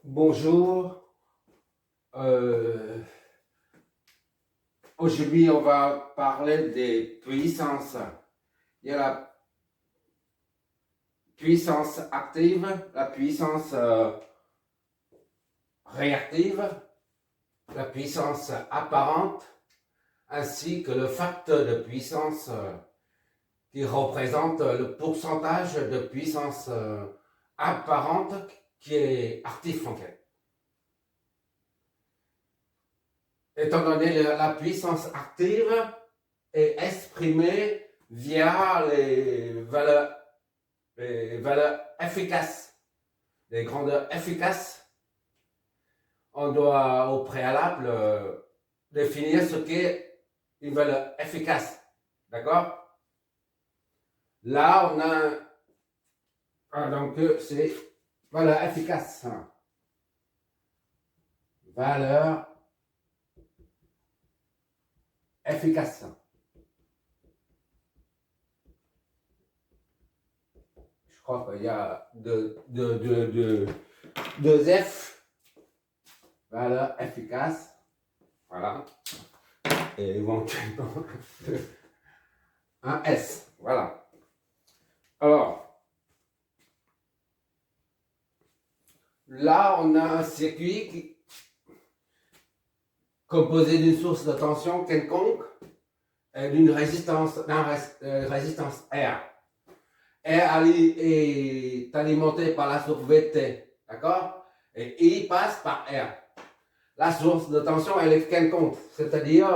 Bonjour. Aujourd'hui, on va parler des puissances. Il y a la puissance active, la puissance réactive, la puissance apparente, ainsi que le facteur de puissance qui représente le pourcentage de puissance apparente qui est actif en fait. Étant donné la puissance active est exprimée via les valeurs efficaces, les grandeurs efficaces, on doit au préalable définir ce qu'est une valeur efficace. D'accord? Là, on a donc c'est valeur efficace. Valeur efficace. Je crois qu'il y a deux F. Valeur efficace. Voilà. Et éventuellement un S. Voilà. Alors, là, on a un circuit composé d'une source de tension quelconque et d'une résistance, résistance R. R est alimenté par la source VT, d'accord? Et I passe par R. La source de tension, elle est quelconque, c'est-à-dire,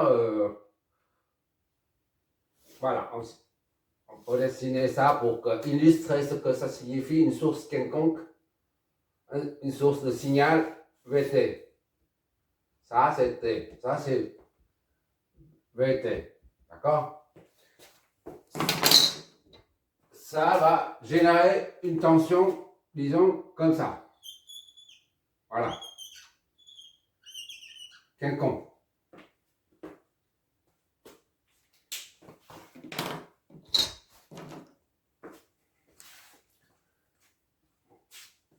voilà, on peut dessiner ça pour illustrer ce que ça signifie une source quelconque, une source de signal VT. Ça, c'est T. Ça, c'est VT. D'accord? Ça va générer une tension, disons, comme ça. Voilà. Quelconque.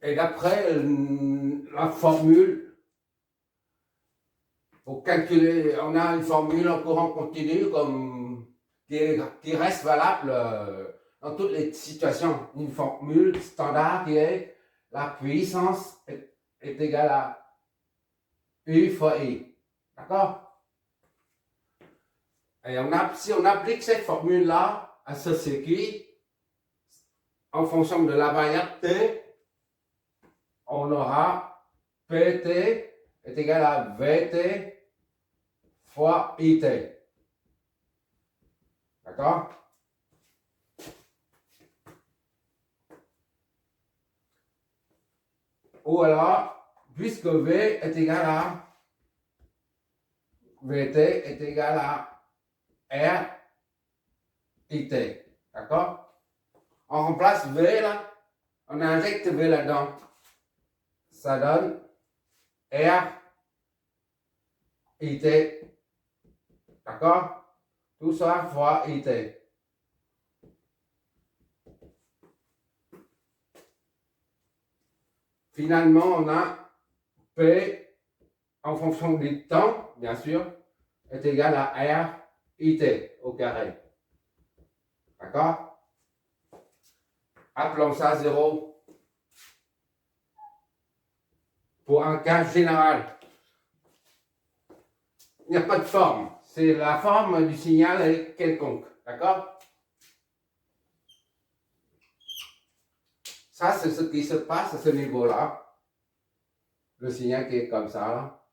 Et d'après la formule, pour calculer, on a une formule en courant continu qui reste valable dans toutes les situations. Une formule standard qui est la puissance est égale à U fois I. D'accord? Et si on applique cette formule-là à ce circuit, en fonction de la variable T, on aura PT est égal à VT fois IT. D'accord? Ou alors, puisque V est égal à VT est égal à R IT. D'accord? On remplace V là, on injecte V là-dedans. Ça donne R IT. D'accord? Tout ça fois IT. Finalement, on a P en fonction du temps, bien sûr, est égal à R IT au carré. D'accord? Appelons ça 0 pour un cas général. Il n'y a pas de forme. C'est la forme du signal est quelconque. D'accord? Ça, c'est ce qui se passe à ce niveau-là. Le signal qui est comme ça. Là.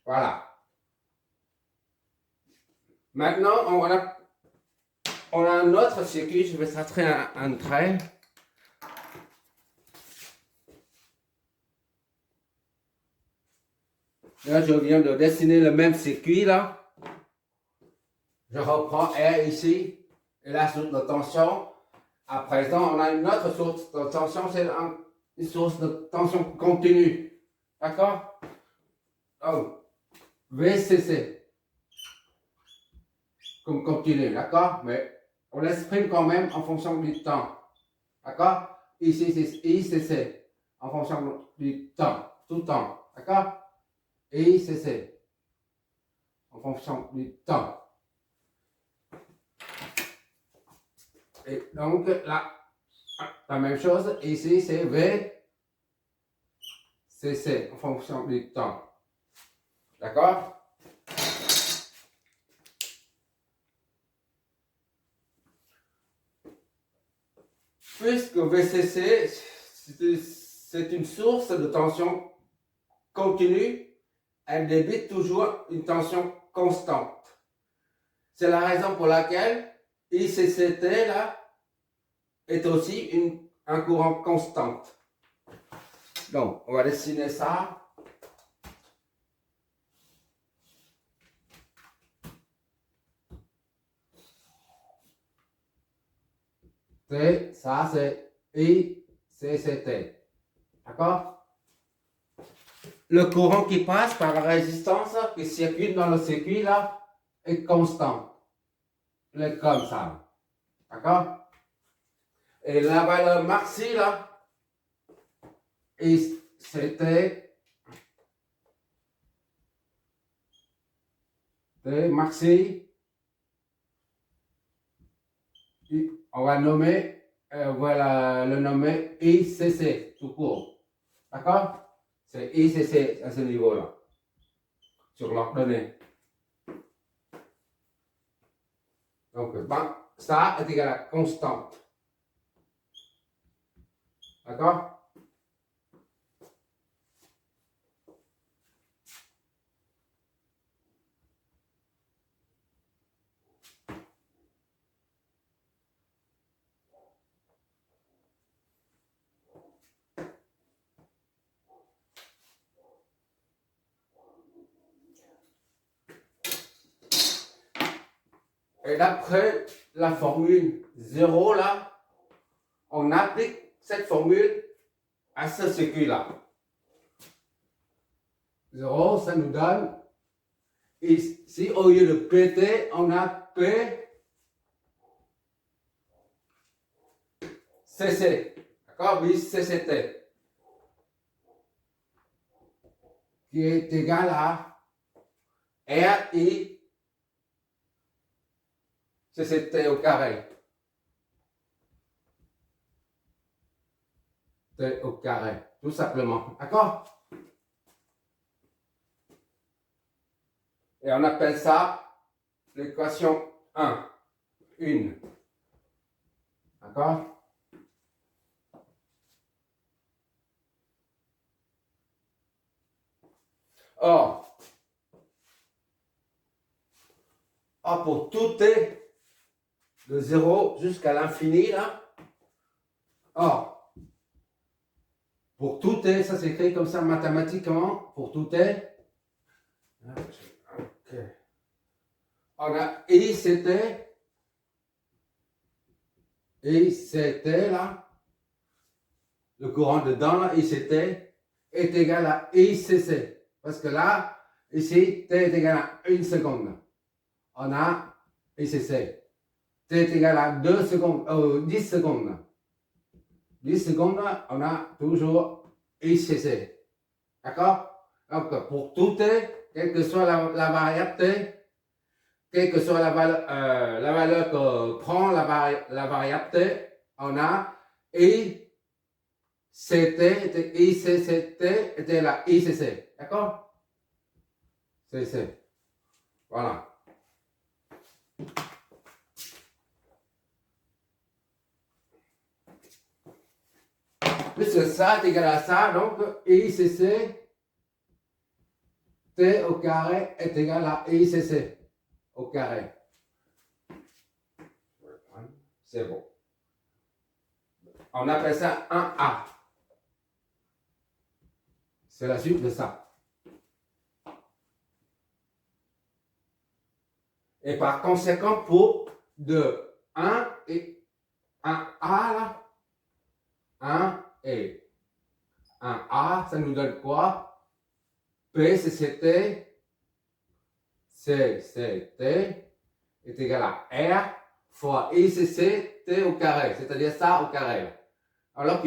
Voilà. Maintenant, on a un autre circuit. Je vais tracer un trait. Là, je viens de dessiner le même circuit, là. Je reprends R ici, et la source de tension. À présent, on a une autre source de tension, c'est une source de tension continue. D'accord? Oh, VCC. Comme continue, d'accord? Mais on l'exprime quand même en fonction du temps. D'accord? Ici, c'est ICC, en fonction du temps, tout le temps. D'accord? ICC, en fonction du temps. Et donc, là, la même chose, ici, c'est VCC, en fonction du temps. D'accord? Puisque VCC, c'est une source de tension continue, elle débite toujours une tension constante. C'est la raison pour laquelle ICCT là, est aussi un courant constant. Donc, on va dessiner ça. T, ça c'est ICCT. D'accord? Le courant qui passe par la résistance qui circule dans le circuit là est constant. Il est comme ça. D'accord? Et la valeur maxi là, c'était T maxi. On va nommer, voilà, le nommer ICC tout court. D'accord? C'est ICC à ce niveau-là, sur l'ordonnée. Donc, ben, ça est égal à constante. D'accord? Et d'après la formule 0 là, on applique cette formule à ce circuit-là. 0, ça nous donne, ici au lieu de PT, on a P, CC. D'accord? Oui, CCT. Qui est égal à RI CCT au carré. T au carré, tout simplement. D'accord? Et on appelle ça l'équation 1. Une. D'accord? Or, pour tout t de 0 jusqu'à l'infini, là, or, pour tout t, ça s'écrit comme ça mathématiquement, pour tout t, okay. On a ICT là, le courant dedans, là, ICT, est égal à ICC. Parce que là, ici, t est égal à 1 seconde. On a ICC. T est égal à 2 secondes, 10 secondes. 10 secondes, on a toujours ICC. D'accord? Donc, pour tout t, quelle que soit la variable t, quelle que soit la valeur que prend la variable t, on a ICCT était la ICC. D'accord? CC. Voilà. Puisque ça est égal à ça, donc ICC T au carré est égal à ICC au carré. C'est bon. On appelle ça 1A. C'est la suite de ça. Et par conséquent, pour de 1 et 1A là, 1 et 1A, ça nous donne quoi? PCCT, CCT est égal à R fois ICC T au carré, c'est-à-dire ça au carré. Alors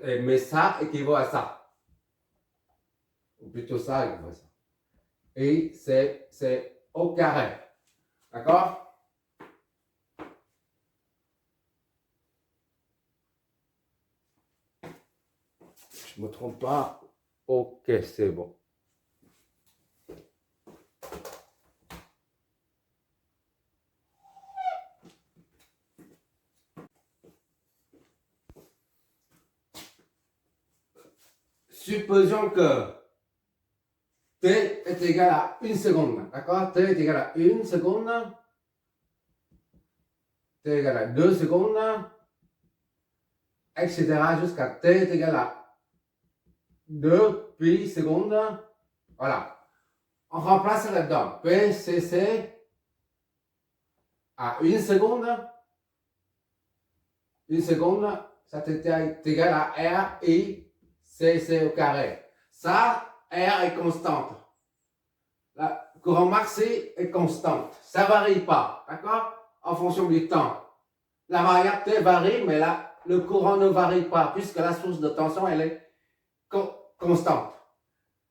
mais ça équivaut à ça. Ou plutôt ça équivaut à ça. Et c'est au carré. D'accord? Je ne me trompe pas. Ok, c'est bon. Supposons que T est égal à 1 seconde. D'accord? T est égal à 1 seconde. T est égal à 2 secondes. Etc. jusqu'à T est égal à 2 pi secondes. Voilà. On remplace là-dedans. PCC à 1 seconde. 1 seconde, ça est égal à R I CC au carré. Ça, R est constante. Le courant maxi est constante. Ça ne varie pas, d'accord? En fonction du temps. La variable T varie, mais là, le courant ne varie pas, puisque la source de tension, elle est constante.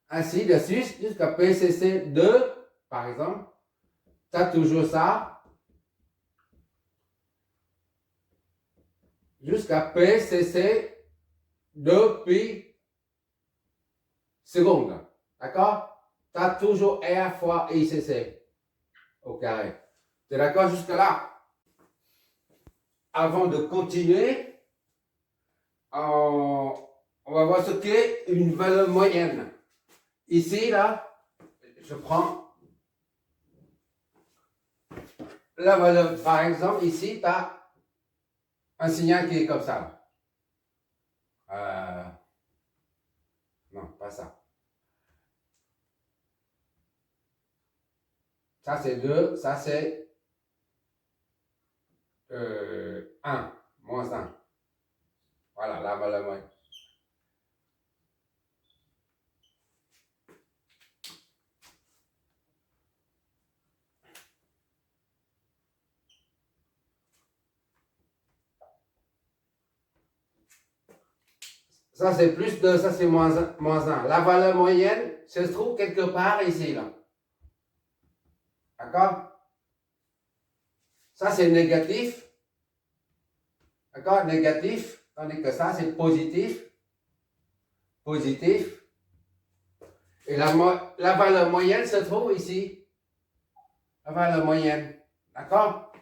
Ainsi de suite, jusqu'à PCC 2, par exemple, tu as toujours ça. Jusqu'à PCC 2 pi seconde. D'accord? Tu as toujours R fois ICC au carré. Tu es d'accord jusque là? Avant de continuer, on va voir ce qu'est une valeur moyenne. Ici, là, je prends la valeur. Par exemple, ici, tu as un signal qui est comme ça. Non, pas ça. Ça, c'est 2. Ça, c'est 1. Moins 1. Voilà, la valeur moyenne. Ça, c'est plus 2. Ça, c'est moins 1. La valeur moyenne se trouve quelque part ici, là. D'accord? Ça, c'est négatif. D'accord? Négatif. Tandis que ça, c'est positif. Positif. Et la valeur moyenne se trouve ici. La valeur moyenne. D'accord?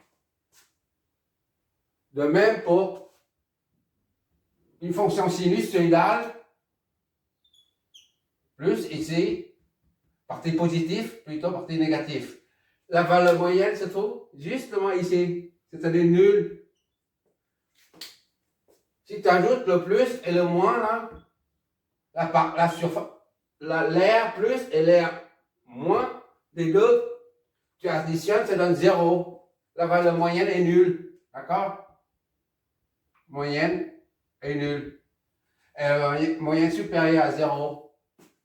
De même pour une fonction sinusoïdale. Plus ici, partie positive, plutôt partie négative. La valeur moyenne se trouve justement ici. C'est-à-dire nul. Si tu ajoutes le plus et le moins, là, l'air plus et l'air moins des deux, tu additionnes, ça donne 0. La valeur moyenne est nulle. D'accord? Moyenne est nulle. Moyenne supérieure à 0.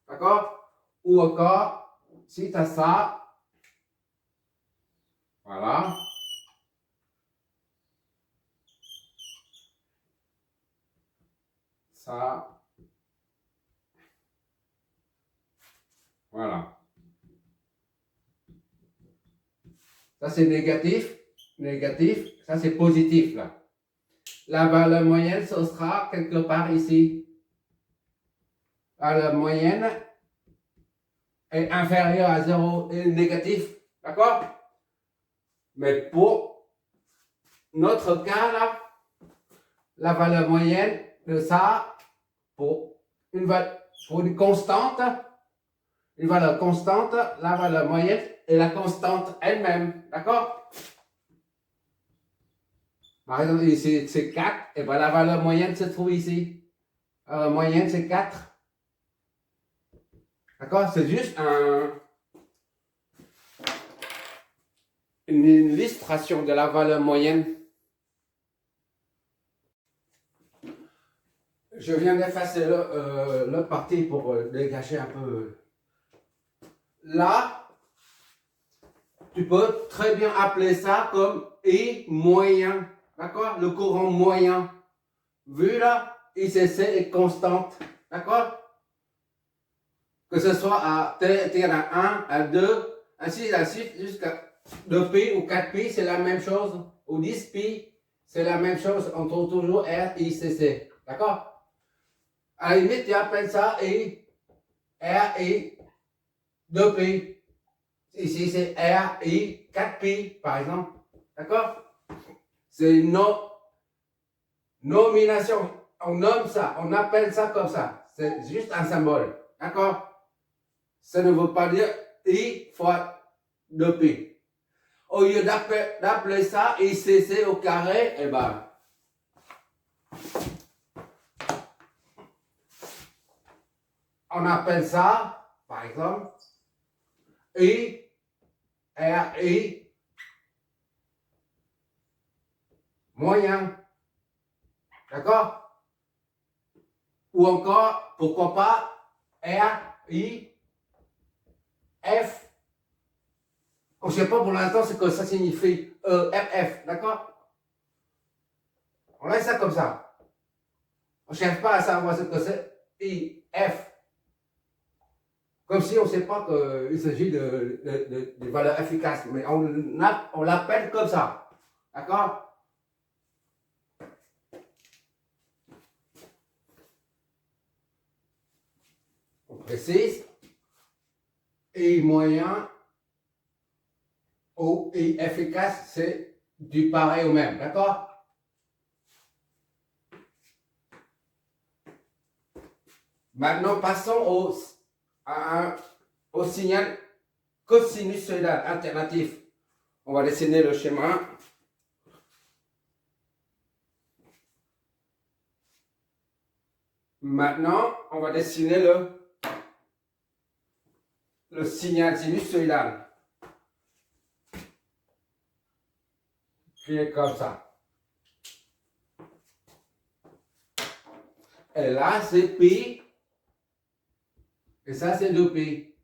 D'accord? Ou encore, si tu as ça, voilà. Ça. Voilà. Ça, c'est négatif. Négatif. Ça, c'est positif, là. La valeur moyenne, ce sera quelque part ici. La valeur moyenne est inférieure à 0 et négatif. D'accord? Mais pour notre cas, là, la valeur moyenne de ça, pour une constante, une valeur constante, la valeur moyenne est la constante elle-même. D'accord? Par exemple, ici, c'est 4, et bien la valeur moyenne se trouve ici. La valeur moyenne, c'est 4. D'accord? C'est juste une illustration de la valeur moyenne. Je viens d'effacer l'autre partie pour dégager un peu. Là, tu peux très bien appeler ça comme I moyen, d'accord? Le courant moyen. Vu là, ICC est constante, d'accord? Que ce soit à T égale à 1, à 2, ainsi de suite, jusqu'à 2pi ou 4pi, c'est la même chose. Ou 10pi, c'est la même chose. On trouve toujours R, I, C, C. D'accord? À la limite, tu appelles ça I, R, I, 2pi. Ici, c'est R, I, 4pi, par exemple. D'accord? C'est une nomination. On nomme ça, on appelle ça comme ça. C'est juste un symbole. D'accord? Ça ne veut pas dire I fois 2pi. Au lieu d'appeler ça ICC au carré, eh ben, on appelle ça, par exemple, I, R, I, moyen. D'accord? Ou encore, pourquoi pas, R, I, F. On ne sait pas pour l'instant ce que ça signifie. F, d'accord? On laisse ça comme ça. On ne cherche pas à savoir ce que c'est. I, F. Comme si on ne sait pas qu'il s'agit de valeurs efficaces. Mais on l'appelle comme ça. D'accord? On précise. I moyen ou I efficace, c'est du pareil au même. D'accord? Maintenant, passons au signal cosinusoïdal alternatif. On va dessiner le schéma. Maintenant, on va dessiner le signal sinusoïdal. Qui est comme ça. Et là, c'est pi. Et ça, c'est 2pi.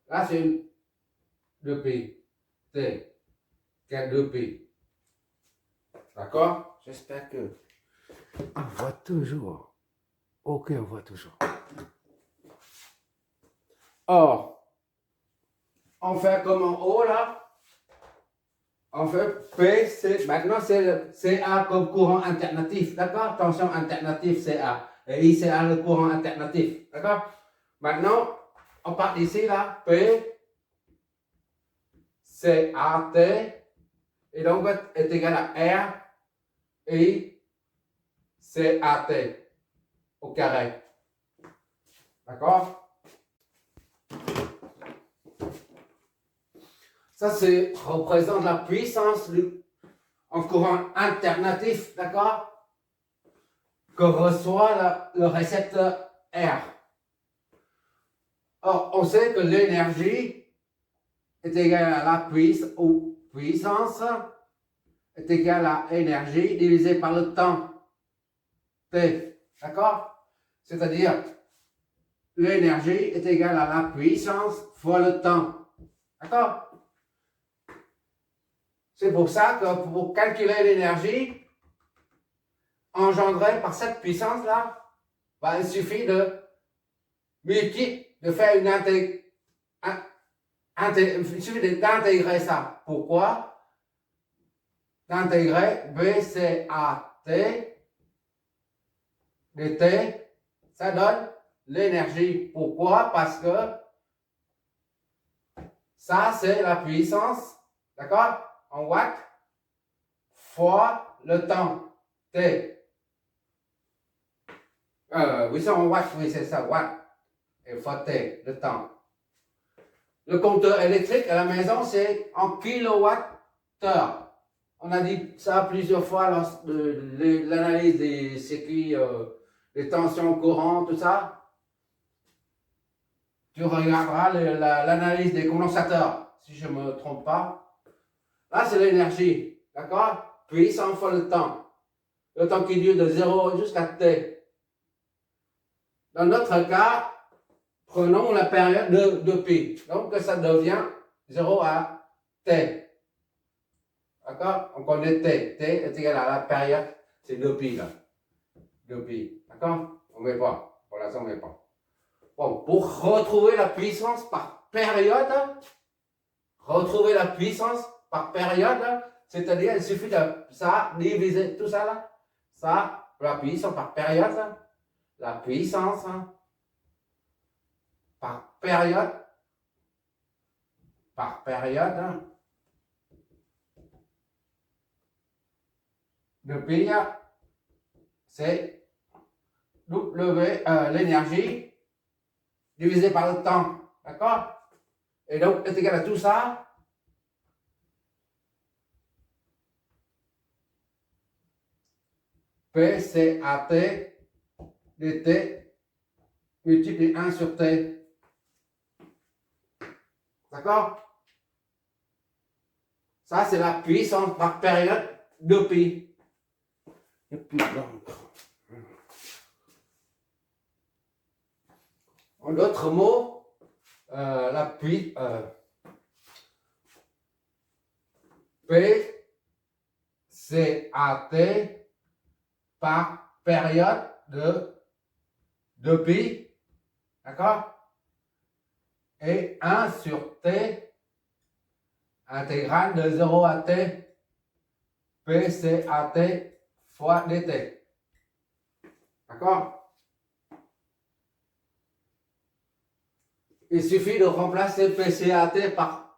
Là, c'est 2pi. T. Qui est 2pi. D'accord? J'espère que on voit toujours. Ok, on voit toujours. Or, on fait comme en haut là. On fait P, c'est maintenant c'est CA comme courant alternatif. D'accord? Tension alternative CA. Et I, CA le courant alternatif. D'accord? Maintenant, on part d'ici là. P, CAT. Et donc est égal à R, I, CAT au carré. D'accord? Ça, représente la puissance en courant alternatif, d'accord? Que reçoit le récepteur R. Or, on sait que l'énergie est égale à la puissance est égale à énergie divisée par le temps. T. D'accord? C'est-à-dire, l'énergie est égale à la puissance fois le temps. D'accord? C'est pour ça que pour calculer l'énergie engendrée par cette puissance-là, ben, il suffit de faire il suffit d'intégrer ça. Pourquoi? D'intégrer BCAT dt, ça donne l'énergie. Pourquoi? Parce que ça, c'est la puissance, d'accord? En watts fois le temps, T. Oui, c'est en watts, oui, c'est ça, watts. Et fois T, le temps. Le compteur électrique à la maison, c'est en kilowattheure. On a dit ça plusieurs fois lors de l'analyse des circuits, des tensions courantes, tout ça. Tu regarderas l'analyse des condensateurs, si je ne me trompe pas. Là, c'est l'énergie, d'accord? Puissance fois le temps. Le temps qui dure de 0 jusqu'à T. Dans notre cas, prenons la période de pi. Donc, ça devient 0 à T. D'accord? On connaît T. T est égal à la période. C'est 2pi là. 2pi. D'accord? On ne met pas. Pour l'instant, on ne met pas. Bon, pour retrouver la puissance par période, c'est-à-dire il suffit de ça, diviser tout ça là. Ça, la puissance par période, la puissance par période, de pi, c'est l'énergie divisé par le temps. D'accord? Et donc, est égal à tout ça. P, c'est AT dt multiplié 1 sur T. D'accord? Ça, c'est la puissance par période de pi. En d'autres mots, la P, c'est AT par période de pi, d'accord? Et 1 sur T, intégrale de 0 à T, P c'est AT fois dt. D'accord? Il suffit de remplacer PCAT par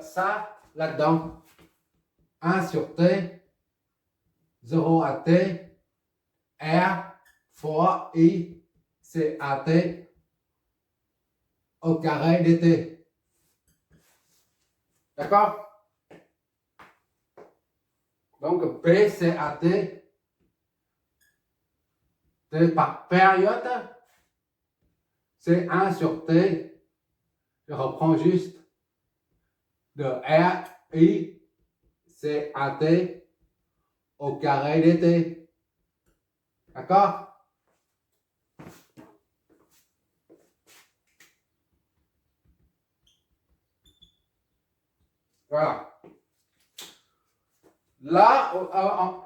ça là-dedans. 1 sur T, 0 à T, R fois I, c'est AT au carré dt. D'accord? Donc P, c'est AT, T par période, c'est 1 sur T. Je reprends juste de R, I, c'est AT au carré dt. D'accord? Voilà. Là,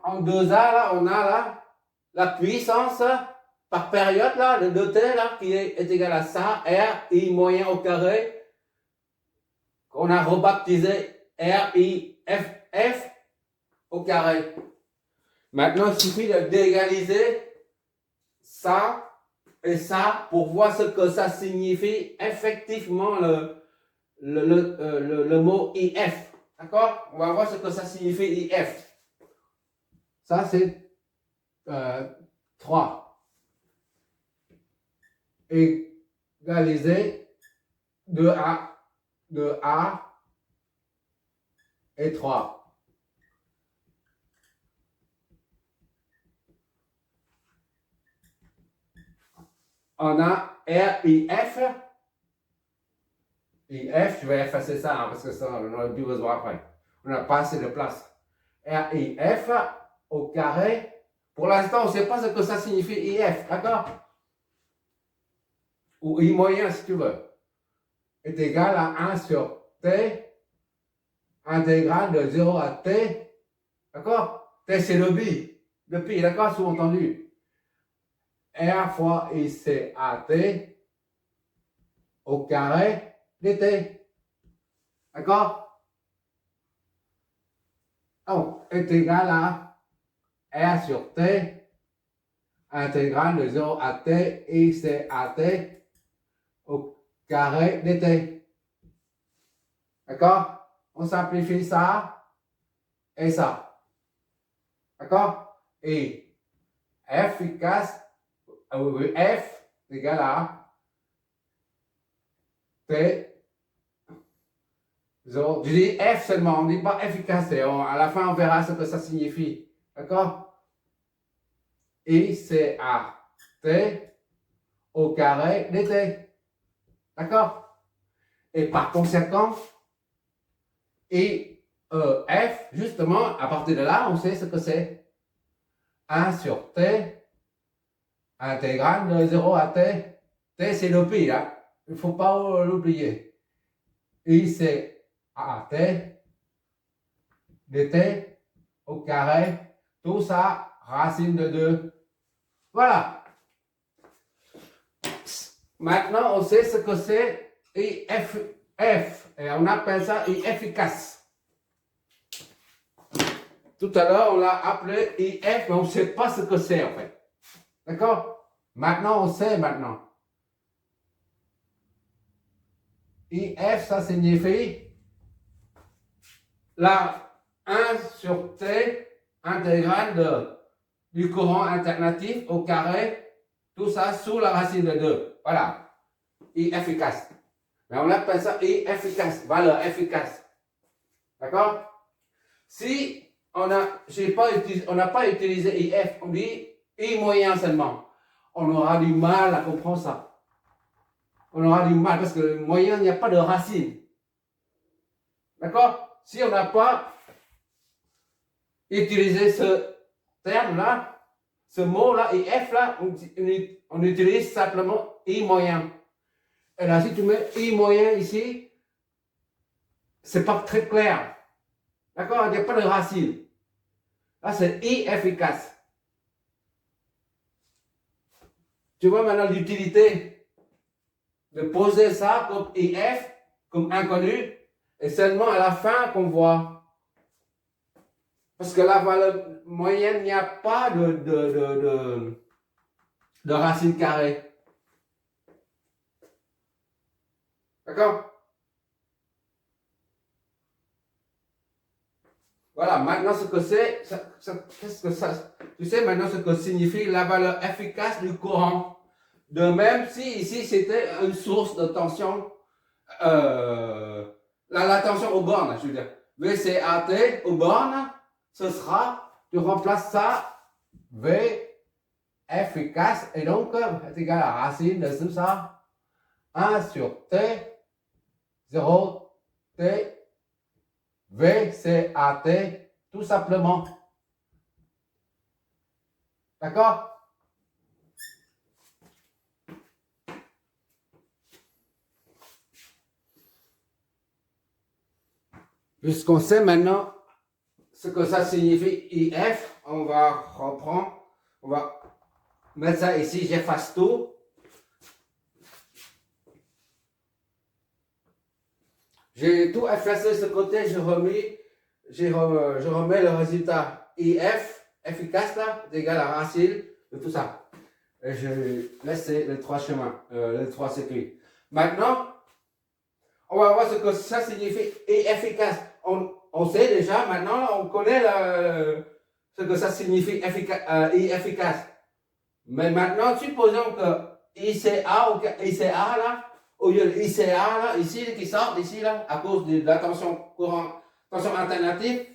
en 2A, là, on a là, la puissance par période là, de 2t là, qui est égal à ça, R, I moyen au carré, qu'on a rebaptisé R, I, F, F au carré. Maintenant, il suffit de d'égaliser ça et ça pour voir ce que ça signifie effectivement le mot IF. D'accord? On va voir ce que ça signifie IF. Ça, c'est 3. Égaliser 2A et 3. On a RIF. IF, je vais effacer ça parce que ça, on a plus besoin après. On n'a pas assez de place. RIF au carré. Pour l'instant, on ne sait pas ce que ça signifie IF, d'accord? Ou I moyen, si tu veux, est égal à 1 sur T, intégrale de 0 à T, d'accord? T, c'est le pi, d'accord? Sous-entendu. R fois ICAT au carré dt. D'accord? Donc, est égal à R sur T, intégrale de 0 à T, ICAT au carré dt. D'accord? On simplifie ça et ça. D'accord? Et efficace, F égale à T. Je dis F seulement, on ne dit pas efficace. À la fin, on verra ce que ça signifie. D'accord? ICAT au carré dt. D'accord? Et par conséquent, F, justement, à partir de là, on sait ce que c'est. 1 sur T, intégrale de 0 à T. T, c'est le pi, hein? Il ne faut pas l'oublier. ICAT dt au carré, tout ça, racine de 2. Voilà. Maintenant, on sait ce que c'est IF, et on appelle ça efficace. Tout à l'heure, on l'a appelé IF, mais on ne sait pas ce que c'est en fait. D'accord? Maintenant, on sait maintenant. IF, ça signifie la 1 sur T intégrale du courant alternatif au carré, tout ça sous la racine de 2. Voilà. I efficace. Mais on appelle ça I efficace, valeur efficace. D'accord? Si on n'a pas utilisé IF, on dit I moyen seulement. On aura du mal à comprendre ça. On aura du mal parce que le moyen, il n'y a pas de racine. D'accord? Si on n'a pas utilisé ce terme-là, ce mot-là, IF-là, on utilise simplement I moyen. Et là, si tu mets I moyen ici, c'est pas très clair. D'accord? Il n'y a pas de racine. Là, c'est I efficace. Tu vois maintenant l'utilité de poser ça comme IF, comme inconnu, et seulement à la fin qu'on voit. Parce que la valeur moyenne, il n'y a pas de racine carrée. D'accord? Voilà, maintenant ce que c'est, qu'est-ce que ça, tu sais maintenant ce que signifie la valeur efficace du courant. De même, si ici c'était une source de tension, la tension aux bornes, je veux dire, VCAT aux bornes, ce sera, tu remplaces ça, V efficace, et donc est égal à la racine de tout ça, 1 sur T, 0 T, VCAT, tout simplement. D'accord? Puisqu'on sait maintenant ce que ça signifie IF, on va reprendre, on va mettre ça ici, j'efface tout. J'ai tout effacé de ce côté, je remets le résultat IF, efficace là, égal à la racine de tout ça. Et je laisse les trois chemins, les trois circuits. Maintenant, on va voir ce que ça signifie efficace. On sait déjà, maintenant, on connaît ce que ça signifie efficace. Mais maintenant, supposons que ICA ou ICA là, au lieu de ICA là, ici, qui sort d'ici là, à cause de la tension alternative,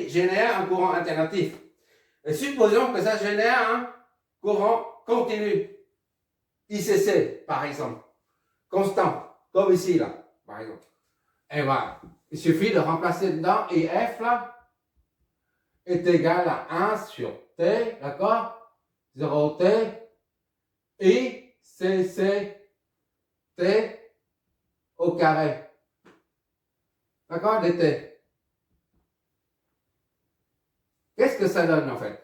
génère un courant alternatif. Et supposons que ça génère un courant continu, ICC par exemple, constant, comme ici là, par exemple. Et voilà, il suffit de remplacer dedans et F là est égal à 1 sur T, d'accord? 0T, I, C, T au carré. D'accord? dt. Qu'est-ce que ça donne en fait?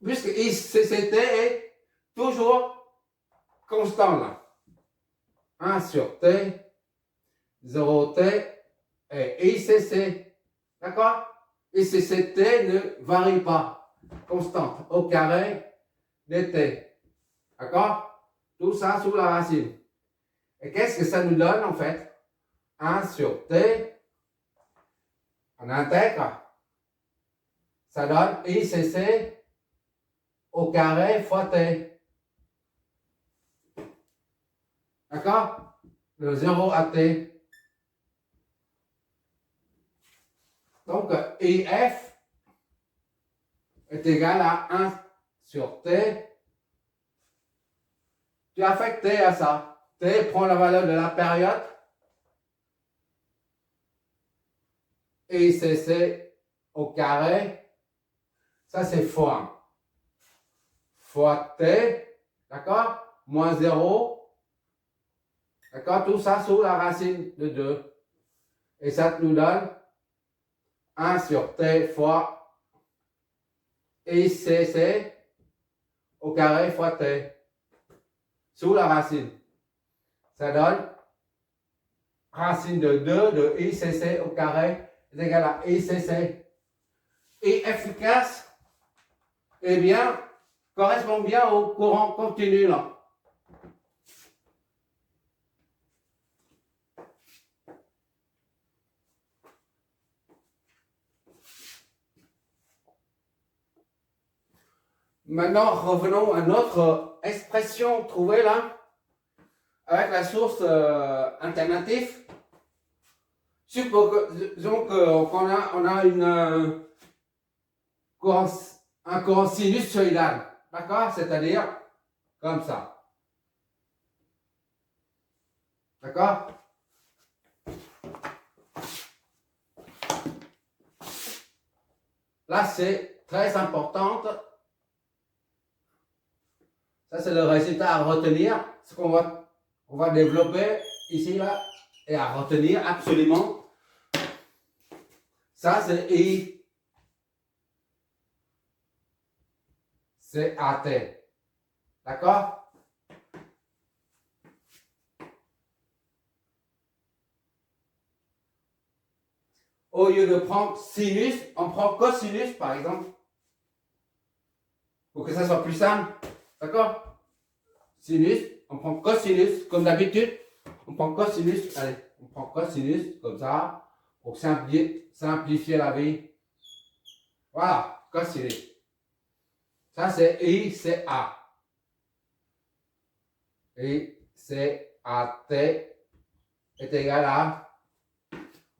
Puisque ICCT est toujours constant là. 1 sur T, 0T et ICC. D'accord? ICCT ne varie pas. Constante au carré dt. D'accord? Tout ça sous la racine. Et qu'est-ce que ça nous donne en fait? 1 sur T, on intègre, ça donne ICC au carré fois T. D'accord? De 0 à T. Donc IF est égal à 1 sur T. Tu affectes T à ça. T prend la valeur de la période. ICC au carré. Ça c'est fois 1. Fois T. D'accord? Moins 0. D'accord? Tout ça sous la racine de 2. Et ça nous donne 1 sur t fois ICC au carré fois t sous la racine. Ça donne racine de 2 de ICC au carré est égal à ICC. Et efficace, eh bien, correspond bien au courant continu là. Maintenant, revenons à notre expression trouvée là, avec la source alternative. Supposons qu'on a un courant sinusoïdal, d'accord? C'est-à-dire comme ça. D'accord? Là, c'est très important. Ça, c'est le résultat à retenir. Ce qu'on va développer ici, là, et à retenir absolument. Ça, c'est I. C'est AT. D'accord? Au lieu de prendre sinus, on prend cosinus, par exemple. Pour que ça soit plus simple. D'accord? Sinus, on prend cosinus, comme d'habitude. On prend cosinus, allez, on prend cosinus, comme ça, pour simplifier la vie. Voilà, cosinus. Ça, c'est I, c'est A. I, c'est A, T est égal à,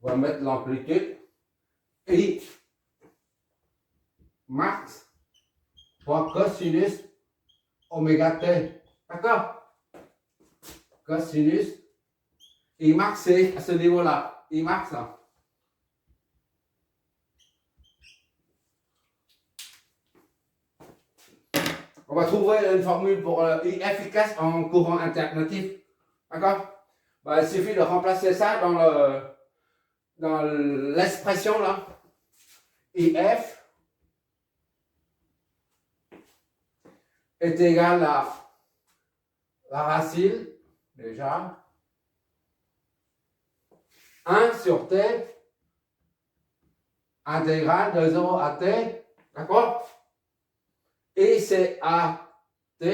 on va mettre l'amplitude, I max fois cosinus oméga T. D'accord? Cosinus, I max, c'est à ce niveau-là. I max, là. On va trouver une formule pour I efficace en courant alternatif. D'accord? Ben, il suffit de remplacer ça dans l'expression là. IF est égal à la racine, déjà, 1 sur T, intégrale de 0 à T, d'accord? Et c'est AT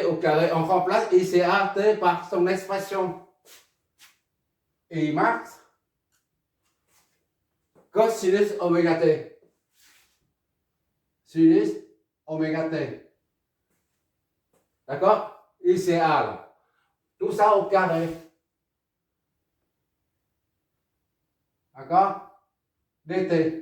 au carré, on remplace et c'est AT par son expression. Et max, cosinus oméga T. Sinus oméga T. D'accord? Et c'est A là. Tout ça au carré. D'accord? DT.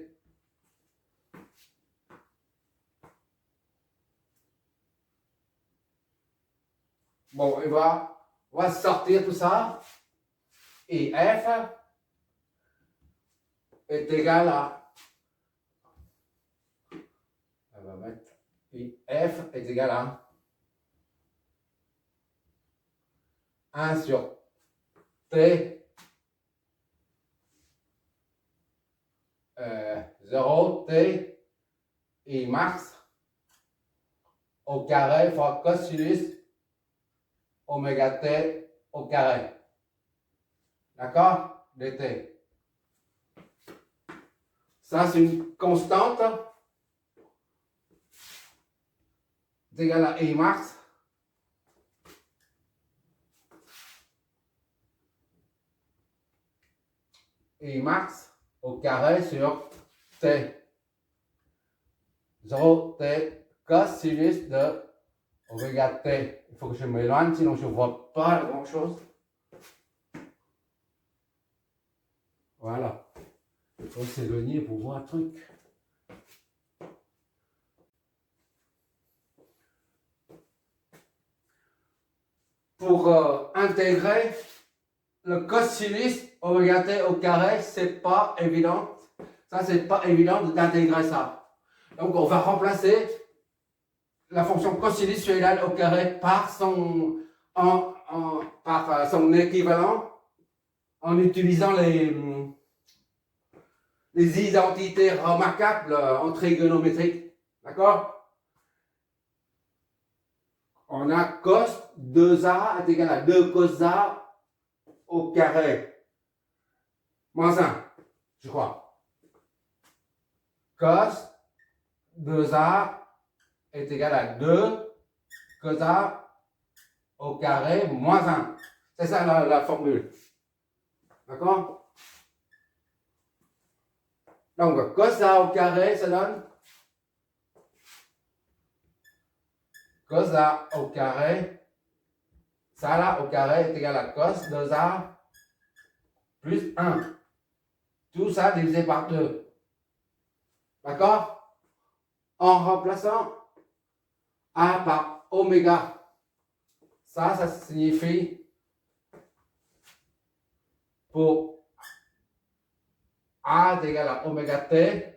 Bon, on va sortir tout ça. Et F est égal à. On va mettre. Et F est égal à 1 sur T 0 T et max au carré fois cosinus oméga T au carré. D'accord? DT. Ça, c'est une constante. C'est égal à I max. I max au carré sur T. 0 T cosinus de oméga T. Il faut que je m'éloigne, sinon je ne vois pas grand chose. Voilà. Il faut s'éloigner pour voir un truc. Pour intégrer le cosinus oméga T au carré, c'est pas évident. Ça, c'est pas évident d'intégrer ça. Donc, on va remplacer la fonction cosinus au carré par son équivalent en utilisant les identités remarquables en trigonométrie. D'accord? On a cos 2a est égal à 2 cos a au carré. Moins 1, je crois. Cos 2a est égal à 2 cos a au carré moins 1. C'est ça la formule. D'accord? Donc, cos a au carré, ça donne cos a au carré, ça là au carré est égal à cos 2a plus 1. Tout ça divisé par 2. D'accord? En remplaçant a par oméga. Ça signifie pour a est égal à oméga t,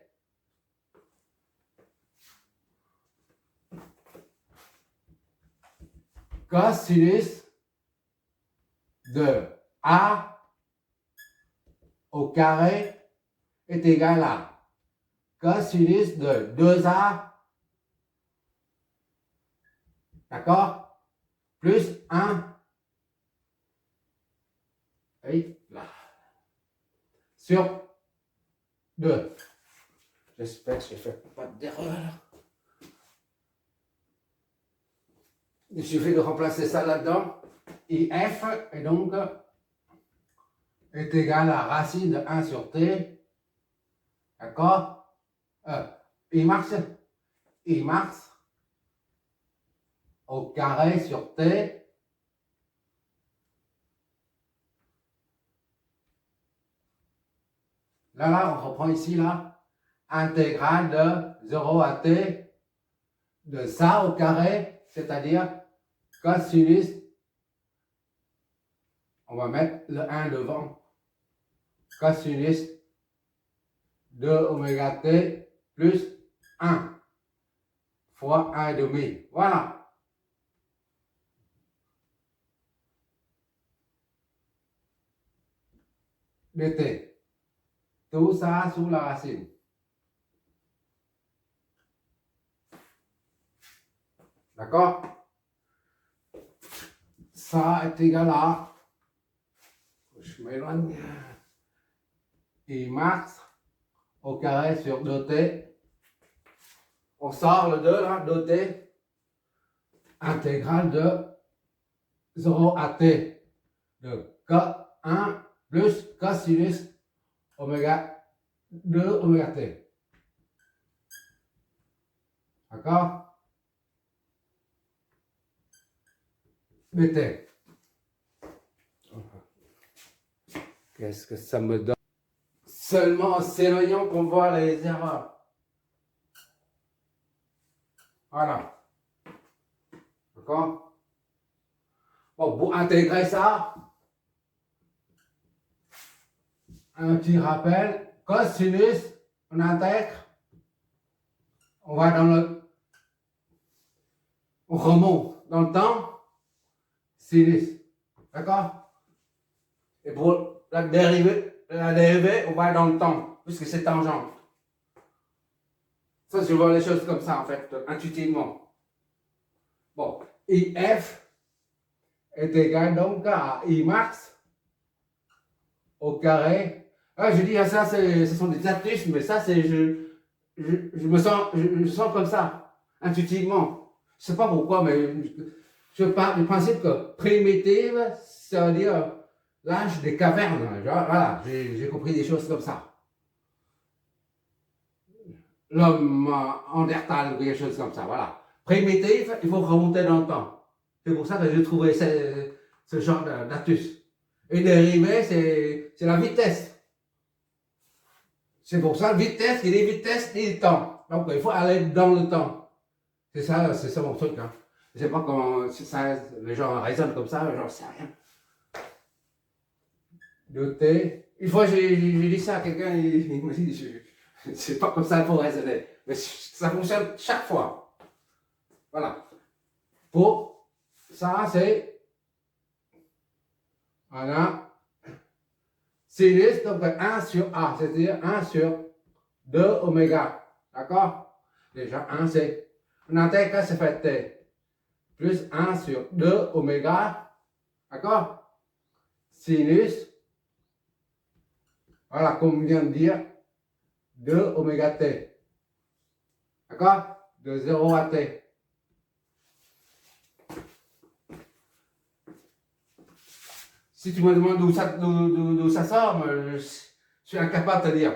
cosinus de a au carré est égal à cosinus de 2a, d'accord, plus 1, et là, sur 2. J'espère que je ne fais pas d'erreur. Il suffit de remplacer ça là-dedans. IF est donc est égal à racine de 1 sur t. D'accord? I max au carré sur t. Là, on reprend ici, là, intégrale de 0 à t de ça au carré, c'est-à-dire cosinus, on va mettre le 1 devant, cosinus de oméga t plus 1 fois 1,5. Voilà. dt. Tout ça sous la racine. D'accord? Ça est égal à, je m'éloigne, I max au carré sur 2t. On sort le 2 là, 2t, intégrale de 0 à t de co1 plus cosinus oméga 2 oméga t. D'accord? dt. Qu'est-ce que ça me donne? Seulement en s'éloignant qu'on voit les erreurs. Voilà. D'accord? Bon, pour intégrer ça, un petit rappel, cosinus, on intègre, on va dans le, on remonte dans le temps, sinus. D'accord? Et pour la dérivée, on va dans le temps, puisque c'est tangente. Ça, je vois les choses comme ça, en fait, intuitivement. Bon, IF est égal donc à I max au carré. Ah, je dis, ça, ce sont des astuces, mais ça, c'est, je me sens comme ça, intuitivement. Je ne sais pas pourquoi, mais je pars du principe que primitive, ça veut dire l'âge des cavernes. Genre, voilà, j'ai compris des choses comme ça. L'homme Néandertal ou quelque chose comme ça, voilà. Primitif, il faut remonter dans le temps. C'est pour ça que j'ai trouvé ce genre d'astuce. Et dérivé, c'est la vitesse. C'est pour ça, vitesse, il est vitesse et temps. Donc, il faut aller dans le temps. C'est ça mon truc. Hein. Je ne sais pas comment ça, les gens raisonnent comme ça, j'en sais rien. De T. Une fois, j'ai dit ça à quelqu'un, il m'a dit, c'est pas comme ça qu'il faut raisonner. Mais ça fonctionne chaque fois. Voilà. Pour ça, c'est. Voilà. Sinus, donc 1 sur A, c'est-à-dire 1 sur 2 oméga. D'accord? Déjà, 1 c'est. Maintenant, t, qu'est-ce que ça fait t? Plus 1 sur 2 oméga. D'accord? Sinus. Voilà, comme on vient de dire, 2 oméga t. D'accord? De 0 à t. Si tu me demandes d'où ça sort, je suis incapable de te dire.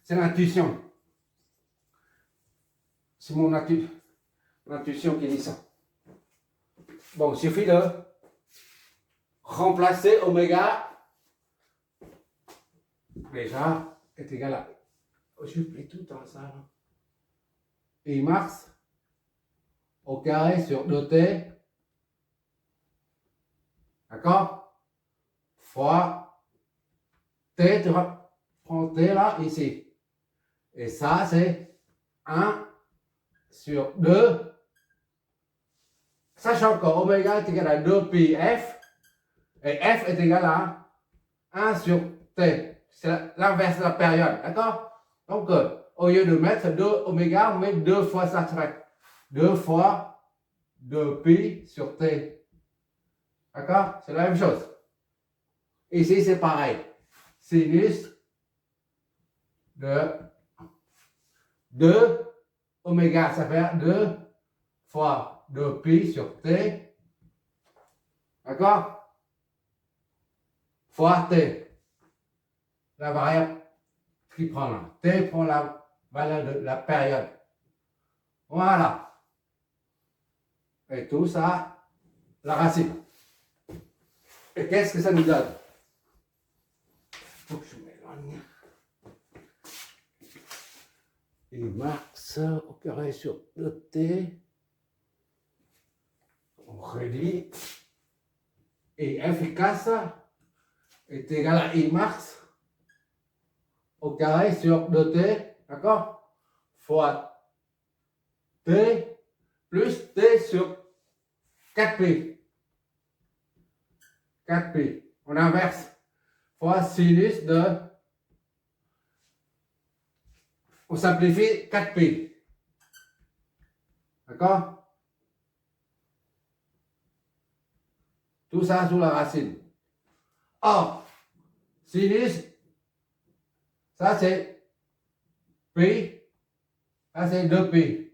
C'est l'intuition. C'est mon intuition qui dit ça. Bon, il suffit de remplacer oméga. Déjà, est égal à. Je fais tout dans ça. I max au carré sur 2t. D'accord? Fois t, tu prends t là, ici. Et ça, c'est 1 sur 2. Sachant que oméga est égal à 2 pi f. Et f est égal à 1 sur t. C'est l'inverse de la période. D'accord? Donc, au lieu de mettre 2 oméga, on met 2 fois ça. 2 fois 2 pi sur t. D'accord? C'est la même chose. Ici, c'est pareil. Sinus de 2 oméga, ça fait 2 fois 2 pi sur t. D'accord? Fois t. La variable qui prend là. T prend la valeur de la période. Voilà. Et tout ça, la racine. Et qu'est-ce que ça nous donne? Faut que je m'éloigne. I max au carré sur 2t. On réduit. Et efficace est égal à I max au carré sur 2t. D'accord? Fois t plus t sur 4pi. 4pi. On inverse. Fois sinus de. On simplifie 4pi. D'accord? Tout ça sous la racine. Or, sinus, ça c'est pi, ça c'est 2pi,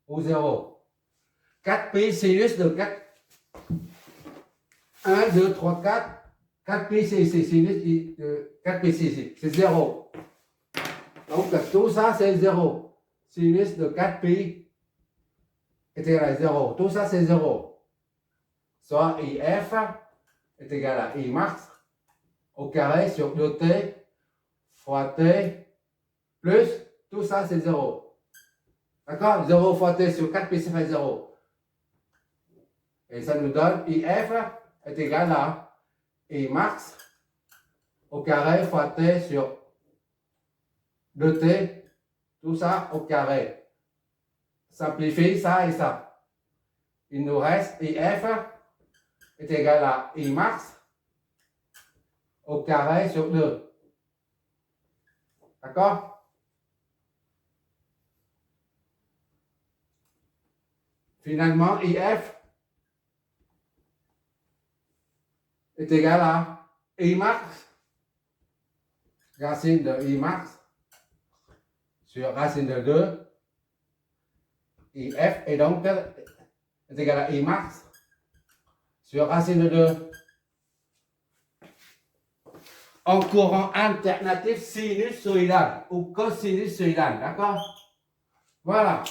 ou 0. 4pi sinus de 4. 1, 2, 3, 4. 4pi c'est sinus de 4pi ici, c'est 0. Donc tout ça c'est 0. Sinus de 4pi est égal à 0. Tout ça c'est 0. Soit IF est égal à I max au carré sur 2t fois t plus tout ça c'est 0. D'accord? 0 fois t sur 4pi ça fait 0. Et ça nous donne IF est égal à I max au carré fois t sur 2t, tout ça au carré. Simplifie ça et ça. Il nous reste IF est égal à I max au carré sur 2. D'accord? Finalement, IF est égal à I max, racine de I max sur racine de 2. IF est donc est égal à I max sur racine de 2. En courant alternatif sinusoïdal ou cosinusoïdal. D'accord? Voilà.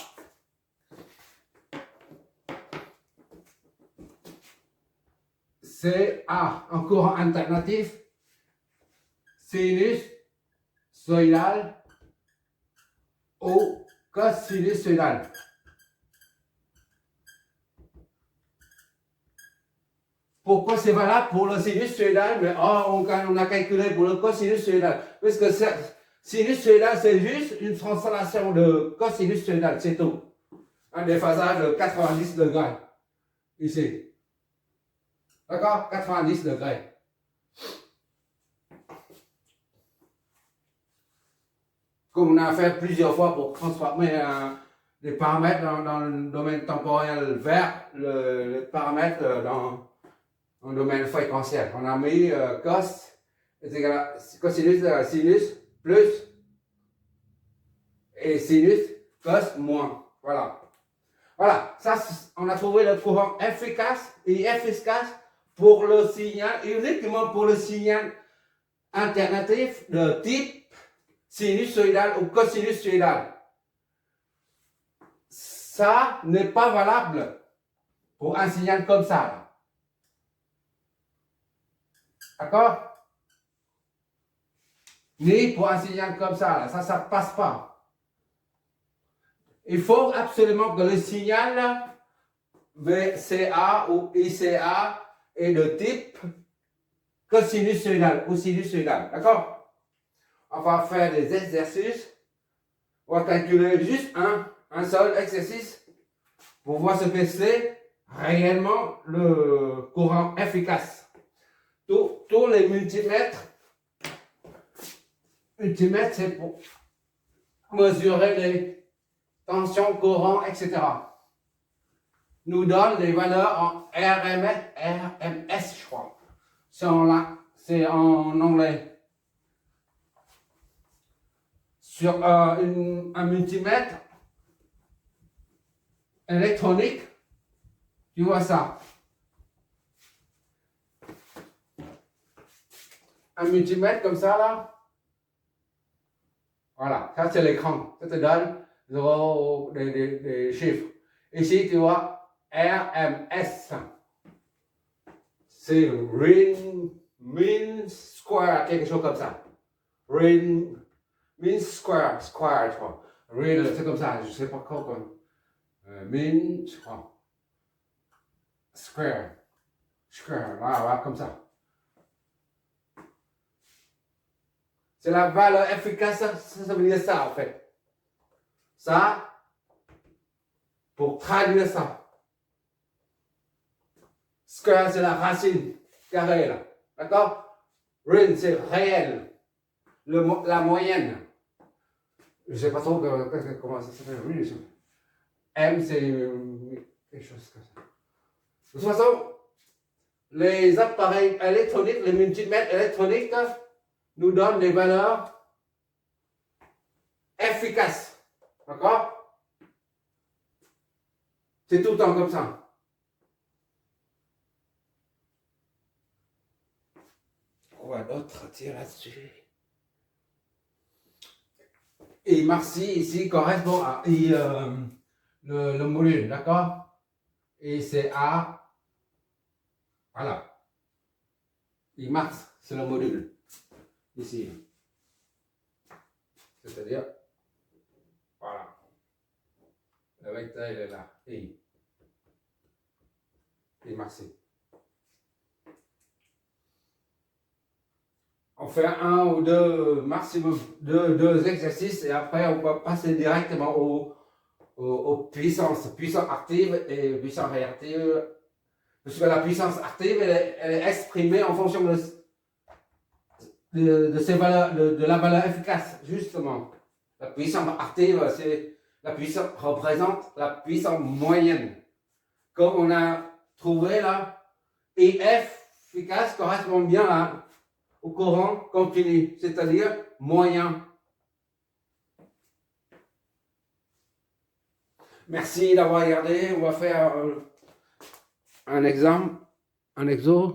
C'est A en courant alternatif sinusoïdal ou cosinusoïdal. Pourquoi c'est valable pour le sinusoïdal, mais on a calculé pour le cosinusoïdal? Parce que sinusoïdal, c'est juste une translation de cosinusoïdal, c'est tout. Un déphasage de 90 degrés. Ici. D'accord? 90 degrés. comme on a fait plusieurs fois pour transformer les paramètres dans le domaine temporel vers le paramètre dans le domaine fréquentiel. On a mis cos est égal à cosinus sinus plus et sinus cos moins. Voilà. Voilà, ça, on a trouvé le courant efficace et efficace pour le signal, uniquement pour le signal alternatif de type sinusoïdal ou cosinusoïdal. Ça n'est pas valable pour un signal comme ça. D'accord? Ni pour un signal comme ça. Ça ne passe pas. Il faut absolument que le signal VCA ou ICA est de type cosinusoïdal ou sinusoïdal. D'accord? On va faire des exercices. On va calculer juste un seul exercice pour voir ce que c'est réellement le courant efficace. Tous les multimètres, c'est pour mesurer les tensions, courants, etc. Nous donne des valeurs en RMS, je crois. C'est en anglais. Sur un multimètre électronique, tu vois ça. Un multimètre comme ça, là. Voilà, ça c'est l'écran. Ça te donne des chiffres. Ici, tu vois RMS. C'est Rin Mean Square, quelque chose comme ça. Rin Mean Square, je crois. Rin, c'est comme ça, je ne sais pas quoi. Mean, je crois. Square, voilà, comme ça. C'est la valeur efficace, ça veut dire ça en fait. Ça, pour traduire ça. Square, c'est la racine carrée là. D'accord? Rin, c'est réel. La moyenne. Je ne sais pas trop comment ça s'appelle. M, c'est quelque chose comme ça. De toute façon, les appareils électroniques, les multimètres électroniques, nous donnent des valeurs efficaces. D'accord? C'est tout le temps comme ça. Quoi d'autre dire là-dessus? Et Marcy ici correspond à le module, d'accord? Et c'est A. Voilà. Et Max, c'est le module. Ici. C'est-à-dire, voilà. Le vecteur, il est là. Et Marcy. On fait un ou deux, maximum deux exercices et après on va passer directement aux puissances actives et puissances réactives. Parce que la puissance active, elle est exprimée en fonction de ces valeurs, de la valeur efficace, justement. La puissance active, représente la puissance moyenne. Comme on a trouvé là, et efficace correspond bien au courant continu, c'est-à-dire moyen. Merci d'avoir regardé. On va faire un exemple, un exo.